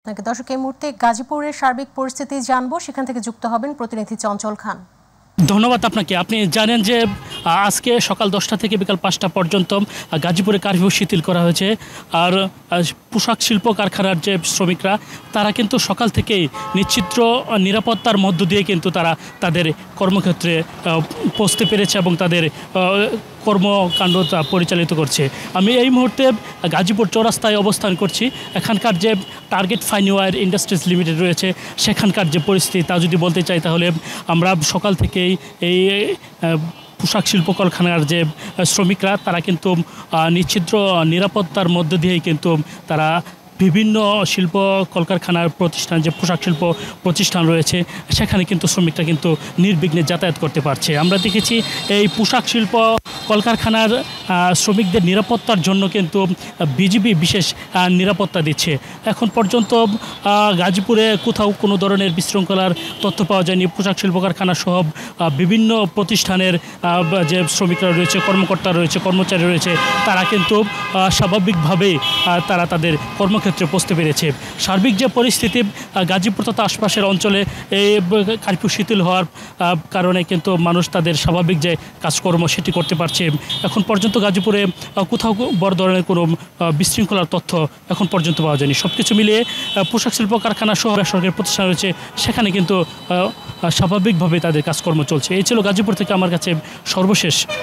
আপনাকে দর্শক এই মুহূর্তে গাজীপুরের সার্বিক পরিস্থিতি জানবো, সেখান থেকে যুক্ত হবেন প্রতিনিধি চঞ্চল খান। ধন্যবাদ আপনাকে। আপনি জানেন যে আজকে সকাল 10টা থেকে বিকাল 5টা পর্যন্ত গাজীপুরে কারফিউ শিথিল করা হয়েছে। আর পোশাক শিল্প কারখানার যে শ্রমিকরা তারা কিন্তু সকাল থেকেই নিশ্চিত নিরাপত্তার মধ্য দিয়ে কিন্তু তারা তাদের কর্মক্ষেত্রে পৌঁছতে পেরেছে এবং তাদের কর্মকাণ্ড পরিচালিত করছে। আমি এই মুহূর্তে গাজীপুর চৌরাস্তায় অবস্থান করছি। এখানকার যে target fine wear industries limited রয়েছে সেখানকার যে পরিস্থিতি তা যদি বলতে চাই তাহলে আমরা সকাল থেকেই এই পোশাক শিল্প কারখানার যে শ্রমিকরা তারা কিন্তু নিশ্চিদ্র নিরাপত্তার মধ্য দিয়েই কিন্তু তারা বিভিন্ন শিল্প কলকারখানার প্রতিষ্ঠান যে পোশাক শিল্প প্রতিষ্ঠান রয়েছে সেখানে কিন্তু শ্রমিকরা কিন্তু নির্বিঘ্নে যাতায়াত করতে পারছে। আমরা দেখেছি এই পোশাক শিল্প কলকারখানার শ্রমিকদের নিরাপত্তার জন্য কিন্তু বিজিবি বিশেষ নিরাপত্তা দিচ্ছে। এখন পর্যন্ত গাজীপুরে কোথাও কোনো ধরনের বিশৃঙ্খলার তথ্য পাওয়া যায়নি। পোশাক শিল্প কারখানা সহ বিভিন্ন প্রতিষ্ঠানের যে শ্রমিকরা রয়েছে, কর্মকর্তা রয়েছে, কর্মচারী রয়েছে তারা কিন্তু স্বাভাবিকভাবেই তারা তাদের কর্মক্ষেত্রে পৌঁছতে পেরেছে। সার্বিক যে পরিস্থিতি গাজীপুর তথা আশপাশের অঞ্চলে এই কারফিউ শিথিল হওয়ার কারণে কিন্তু মানুষ তাদের স্বাভাবিক যে কাজকর্ম সেটি করতে পারছে। এখন পর্যন্ত গাজীপুরে কোথাও বড় ধরনের কোনো বিশৃঙ্খলার তথ্য এখন পর্যন্ত পাওয়া যায়নি। সব কিছু মিলিয়ে পোশাক শিল্প কারখানা সহ বেসরকারি প্রতিষ্ঠান রয়েছে সেখানে কিন্তু স্বাভাবিকভাবে তাদের কাজকর্ম চলছে। এই ছিল গাজীপুর থেকে আমার কাছে সর্বশেষ